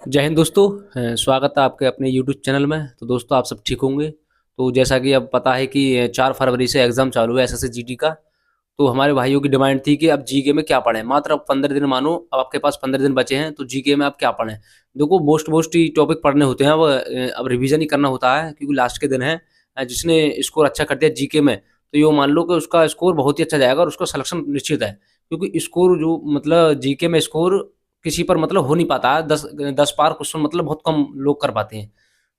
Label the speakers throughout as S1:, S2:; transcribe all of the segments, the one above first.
S1: जय हिंद दोस्तों। स्वागत है आपके अपने यूट्यूब चैनल में। तो दोस्तों आप सब ठीक होंगे। तो जैसा कि अब पता है कि 4 फरवरी से एग्ज़ाम चालू है एसएससी जीडी का। तो हमारे भाइयों की डिमांड थी कि अब जीके में क्या पढ़ें। मात्र अब 15 दिन मानो, अब आपके पास 15 दिन बचे हैं तो जीके में आप क्या पढ़ें। देखो मोस्ट ही टॉपिक पढ़ने होते हैं। अब रिवीजन ही करना होता है क्योंकि लास्ट के दिन है। जिसने स्कोर अच्छा कर दिया जीके में तो यो मान लो कि उसका स्कोर बहुत ही अच्छा जाएगा और उसका सिलेक्शन निश्चित है। क्योंकि स्कोर जो मतलब जीके में स्कोर किसी पर मतलब हो नहीं पाता है। 10 पार क्वेश्चन मतलब बहुत कम लोग कर पाते हैं।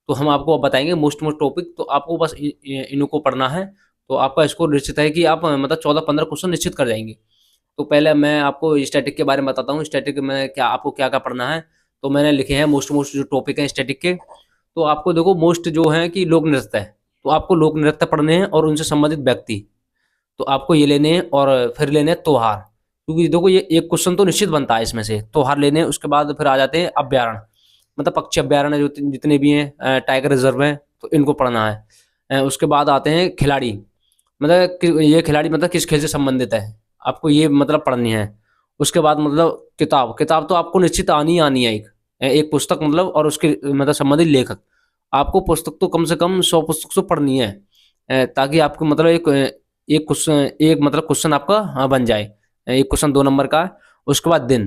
S1: तो हम आपको अब बताएँगे मोस्ट टॉपिक। तो आपको बस इनको पढ़ना है। तो आपका स्कोर निश्चित है कि आप मतलब 14-15 क्वेश्चन निश्चित कर जाएँगे। तो पहले मैं आपको स्टैटिक के बारे में बताता हूँ। स्टैटिक में क्या आपको क्या-क्या पढ़ना है। तो मैंने लिखे हैं मोस्ट जो टॉपिक हैं स्टैटिक के। तो आपको देखो मोस्ट जो हैं कि लोक नृत्य है। तो आपको लोक नृत्य पढ़ने हैं और उनसे संबंधित व्यक्ति। तो आपको ये लेने हैं और फिर लेने हैं त्योहार। क्योंकि देखो ये एक क्वेश्चन तो निश्चित बनता है इसमें से। त्योहार लेने हैं, उसके बाद फिर आ जाते हैं अभ्यारण्य। मतलब पक्षी अभ्यारण्य जो जितने भी हैं, टाइगर रिजर्व हैं, तो इनको पढ़ना है। उसके बाद आते हैं खिलाड़ी। मतलब ये खिलाड़ी मतलब किस खेल से संबंधित है, आपको ये मतलब पढ़नी है। उसके बाद मतलब किताब। किताब तो आपको निश्चित आनी है। एक पुस्तक मतलब और उसके मतलब संबंधित लेखक। आपको पुस्तक तो कम से कम 100 पुस्तक तो पढ़नी है। ताकि आपको मतलब एक मतलब क्वेश्चन आपका बन जाए। एक क्वेश्चन 2 नंबर का। उसके बाद दिन,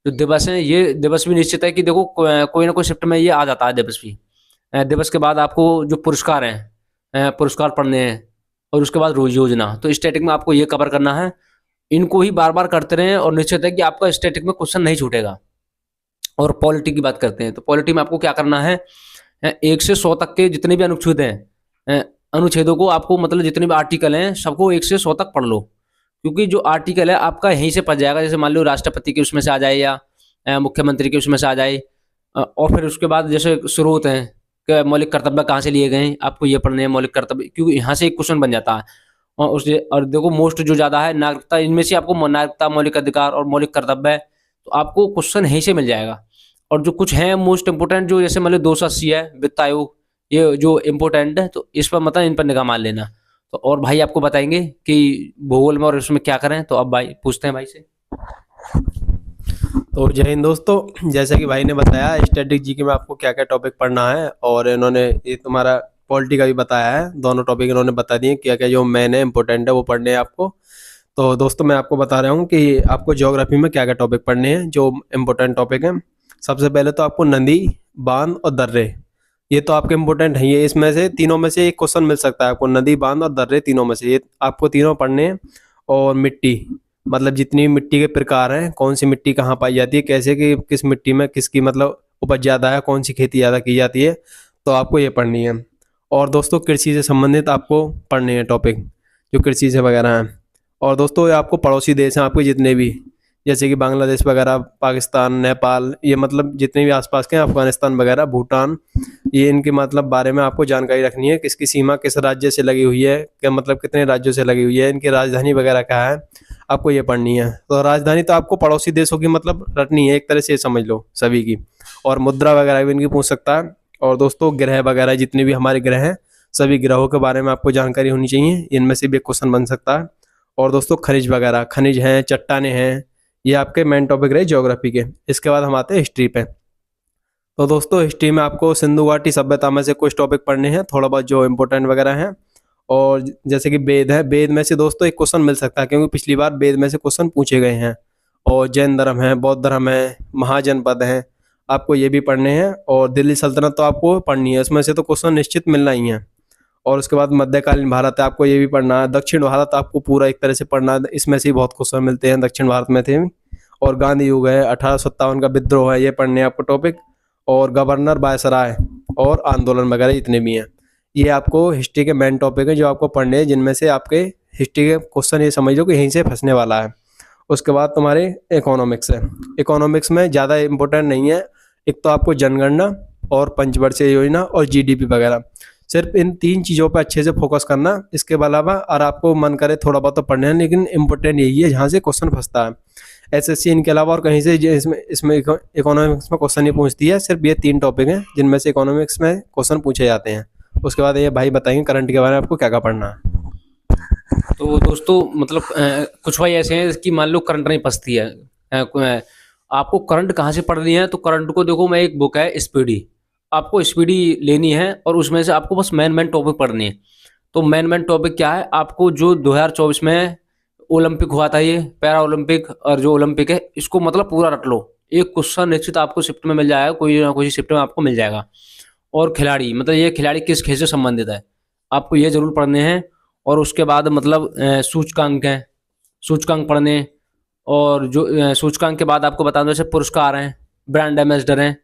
S1: जो दिवस है ये दिवस भी निश्चित है कि देखो कोई ना कोई शिफ्ट में ये आ जाता है दिवस भी। दिवस के बाद आपको जो पुरस्कार हैं, पुरस्कार पढ़ने हैं। और उसके बाद रोज योजना। तो स्टैटिक में आपको ये कवर करना है। इनको ही बार बार करते रहें और निश्चित है कि आपका स्टैटिक में क्वेश्चन नहीं छूटेगा। और पॉलिटी की बात करते हैं तो पॉलिटी में आपको क्या करना है। 1 से 100 तक के जितने भी अनुच्छेद हैं, अ, अनुच्छेदों को आपको मतलब जितने भी आर्टिकल हैं सबको 1 से 100 तक पढ़ लो। क्योंकि जो आर्टिकल है आपका यहीं से पढ़ जाएगा। जैसे मान लो राष्ट्रपति के उसमें से आ जाए या मुख्यमंत्री के उसमें से आ जाए। और फिर उसके बाद जैसे स्रोत हैं कि मौलिक कर्तव्य कहाँ से लिए गए हैं, आपको ये पढ़ने हैं मौलिक कर्तव्य, क्योंकि यहाँ से एक क्वेश्चन बन जाता है। और देखो मोस्ट जो ज़्यादा है नागरिकता। इनमें से आपको नागरिकता, मौलिक अधिकार और मौलिक कर्तव्य है। तो आपको क्वेश्चन यहीं से मिल जाएगा। और जो कुछ हैं मोस्ट इम्पोर्टेंट, जो जैसे मतलब 280 है वित्त आयोग, ये जो इम्पोर्टेंट है तो इस पर मतलब इन पर निगाह मान लेना। तो और भाई आपको बताएंगे कि भूगोल में और इसमें क्या करें। तो अब भाई पूछते हैं भाई से।
S2: तो जय हिंद दोस्तों, जैसा कि भाई ने बताया स्टैटिक जीके में आपको क्या क्या टॉपिक पढ़ना है और इन्होंने ये तुम्हारा पॉलिटी का भी बताया है। दोनों टॉपिक इन्होंने बता दिए क्या क्या जो मेन है इंपॉर्टेंट है वो पढ़ने हैं आपको। तो दोस्तों मैं आपको बता रहा हूँ कि आपको ज्योग्राफी में क्या क्या टॉपिक पढ़ने हैं जो इम्पोर्टेंट टॉपिक हैं। सबसे पहले तो आपको नदी, बांध और दर्रे, ये तो आपके इम्पोर्टेंट है। ये इसमें से तीनों में से एक क्वेश्चन मिल सकता है आपको, नदी, बांध और दर्रे तीनों में से ये आपको तीनों पढ़ने हैं। और मिट्टी, मतलब जितनी भी मिट्टी के प्रकार हैं, कौन सी मिट्टी कहाँ पाई जाती है, कैसे कि किस मिट्टी में किसकी मतलब उपज ज़्यादा है, कौन सी खेती ज़्यादा की जाती है, तो आपको ये पढ़नी है। और दोस्तों कृषि से संबंधित आपको पढ़ने हैं टॉपिक जो कृषि से वगैरह हैं। और दोस्तों ये आपको पड़ोसी देश हैं आपके जितने भी, जैसे कि बांग्लादेश वगैरह, पाकिस्तान, नेपाल, ये मतलब जितने भी आसपास के हैं, अफगानिस्तान वगैरह, भूटान, ये इनके मतलब बारे में आपको जानकारी रखनी है। किसकी सीमा किस राज्य से लगी हुई है, क्या मतलब कितने राज्यों से लगी हुई है, इनकी राजधानी वगैरह क्या है, आपको ये पढ़नी है। तो राजधानी तो आपको पड़ोसी देशों की मतलब रटनी है, एक तरह से समझ लो सभी की। और मुद्रा वगैरह भी इनकी पूछ सकता है। और दोस्तों ग्रह वगैरह जितने भी हमारे ग्रह हैं, सभी ग्रहों के बारे में आपको जानकारी होनी चाहिए, इनमें से भी एक क्वेश्चन बन सकता है। और दोस्तों खनिज वगैरह, खनिज हैं, चट्टाने हैं, ये आपके मेन टॉपिक रहे ज्योग्राफी के। इसके बाद हम आते हैं हिस्ट्री पे। तो दोस्तों हिस्ट्री में आपको सिंधु घाटी सभ्यता में से कुछ टॉपिक पढ़ने हैं, थोड़ा बहुत जो इंपॉर्टेंट वगैरह हैं। और जैसे कि वेद है, वेद में से दोस्तों एक क्वेश्चन मिल सकता है क्योंकि पिछली बार वेद में से क्वेश्चन पूछे गए हैं। और जैन धर्म है, बौद्ध धर्म है, महाजनपद हैं, आपको ये भी पढ़ने हैं। और दिल्ली सल्तनत तो आपको पढ़नी है, उसमें से तो क्वेश्चन निश्चित मिलना ही है। और उसके बाद मध्यकालीन भारत है, आपको ये भी पढ़ना है। दक्षिण भारत आपको पूरा एक तरह से पढ़ना है, इसमें से ही बहुत क्वेश्चन मिलते हैं दक्षिण भारत में थे। और गांधी युग है, 1857 का विद्रोह है, ये पढ़ने हैं आपको टॉपिक। और गवर्नर वायसराय और आंदोलन वगैरह जितने भी हैं, ये आपको हिस्ट्री के मेन टॉपिक है जो आपको पढ़ने हैं, जिनमें से आपके हिस्ट्री के क्वेश्चन ये समझ लो कि यहीं से फंसने वाला है। उसके बाद तुम्हारे इकोनॉमिक्स है। इकोनॉमिक्स में ज़्यादा इंपॉर्टेंट नहीं है, एक तो आपको जनगणना और पंचवर्षीय योजना और जीडीपी वगैरह, सिर्फ इन तीन चीज़ों पर अच्छे से फोकस करना। इसके अलावा और आपको मन करे थोड़ा बहुत तो पढ़ने हैं, लेकिन इंपॉर्टेंट यही है जहाँ से क्वेश्चन फंसता है। एसएससी इनके अलावा और कहीं से इसमें इसमें इकोनॉमिक्स में क्वेश्चन नहीं पूछती है। सिर्फ ये तीन टॉपिक हैं जिनमें से इकोनॉमिक्स में क्वेश्चन पूछे जाते हैं। उसके बाद ये भाई बताएंगे करंट के बारे में आपको क्या क्या पढ़ना है।
S1: तो दोस्तों मतलब कुछ भाई ऐसे हैं कि मान लो करंट नहीं फंसती है। आपको करंट कहाँ से पढ़नी है, तो करंट को देखो, मैं एक बुक है स्पीडी, आपको स्पीडी लेनी है और उसमें से आपको बस मेन टॉपिक पढ़नी है। तो मेन टॉपिक क्या है, आपको जो 2024 में ओलंपिक हुआ था, ये पैरा ओलंपिक और जो ओलंपिक है, इसको मतलब पूरा रट लो। एक क्वेश्चन निश्चित आपको शिफ्ट में मिल जाएगा, कोई ना कोई शिफ्ट में आपको मिल जाएगा। और खिलाड़ी, मतलब ये खिलाड़ी किस खेल से संबंधित है, आपको ये जरूर पढ़ने हैं। और उसके बाद मतलब सूचकांक हैं, सूचकांक पढ़ने। और जो सूचकांक के बाद आपको बता दो, जैसे पुरस्कार हैं, ब्रांड एम्बेसडर हैं।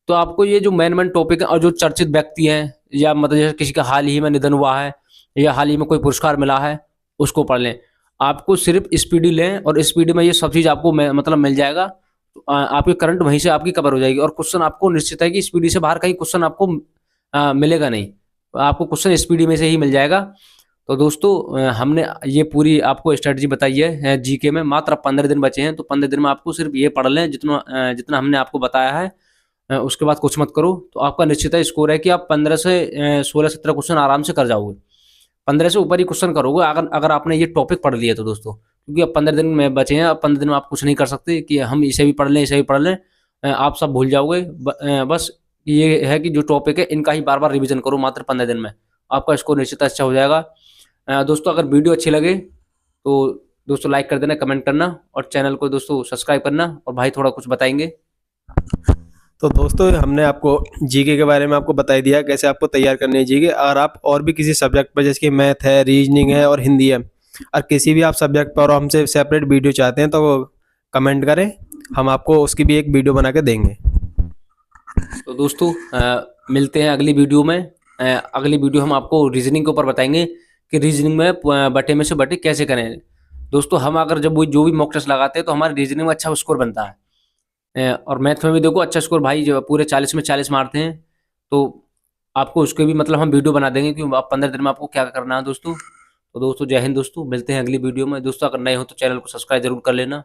S1: तो आपको ये जो मेन टॉपिक है, और जो चर्चित व्यक्ति हैं, या मतलब जैसे किसी का हाल ही में निधन हुआ है, या हाल ही में कोई पुरस्कार मिला है, उसको पढ़ लें। आपको सिर्फ स्पीडी लें, और स्पीडी में ये सब चीज़ आपको मतलब मिल जाएगा। तो आपकी करंट वहीं से आपकी कवर हो जाएगी। और क्वेश्चन आपको निश्चित है कि स्पीडी से बाहर कहीं क्वेश्चन आपको मिलेगा नहीं, आपको क्वेश्चन स्पीडी में से ही मिल जाएगा। तो दोस्तों हमने ये पूरी आपको स्ट्रेटजी बताई है जीके में। मात्र 15 दिन बचे हैं, तो 15 दिन में आपको सिर्फ ये पढ़ लें जितना जितना हमने आपको बताया है। उसके बाद कुछ मत करो, तो आपका निश्चित है स्कोर है कि आप 15 से 16-17 क्वेश्चन आराम से कर जाओगे। 15 से ऊपर ही क्वेश्चन करोगे अगर अगर आपने ये टॉपिक पढ़ लिया तो दोस्तों, क्योंकि अब 15 दिन में बचे हैं। अब 15 दिन में आप कुछ नहीं कर सकते कि हम इसे भी पढ़ लें, इसे भी पढ़ लें। आप सब भूल जाओगे। बस ये है कि जो टॉपिक है इनका ही बार बार रिविजन करो मात्र 15 दिन में, आपका स्कोर निश्चित अच्छा हो जाएगा। दोस्तों अगर वीडियो अच्छी लगे तो दोस्तों लाइक कर देना, कमेंट करना, और चैनल को दोस्तों सब्सक्राइब करना। और भाई थोड़ा कुछ बताएंगे।
S2: तो दोस्तों हमने आपको जीके के बारे में आपको बता दिया कैसे आपको तैयार करनी है जीके। अगर आप और भी किसी सब्जेक्ट पर, जैसे कि मैथ है, रीजनिंग है और हिंदी है, और किसी भी आप सब्जेक्ट पर हमसे सेपरेट वीडियो चाहते हैं, तो कमेंट करें, हम आपको उसकी भी एक वीडियो बना के देंगे।
S1: तो दोस्तों मिलते हैं अगली वीडियो में। अगली वीडियो हम आपको रीजनिंग के ऊपर बताएंगे कि रीजनिंग में बटे में से बटे कैसे करें। दोस्तों हम अगर जब वो जो भी मॉक टेस्ट लगाते हैं तो हमारे रीजनिंग में अच्छा स्कोर बनता है। और मैथ में भी देखो अच्छा स्कोर, भाई जो पूरे 40 में 40 मारते हैं। तो आपको उसके भी मतलब हम वीडियो बना देंगे कि आप 15 दिन में आपको क्या करना है दोस्तों। तो दोस्तों जय हिंद दोस्तों, मिलते हैं अगली वीडियो में। दोस्तों अगर नए हो तो चैनल को सब्सक्राइब जरूर कर लेना।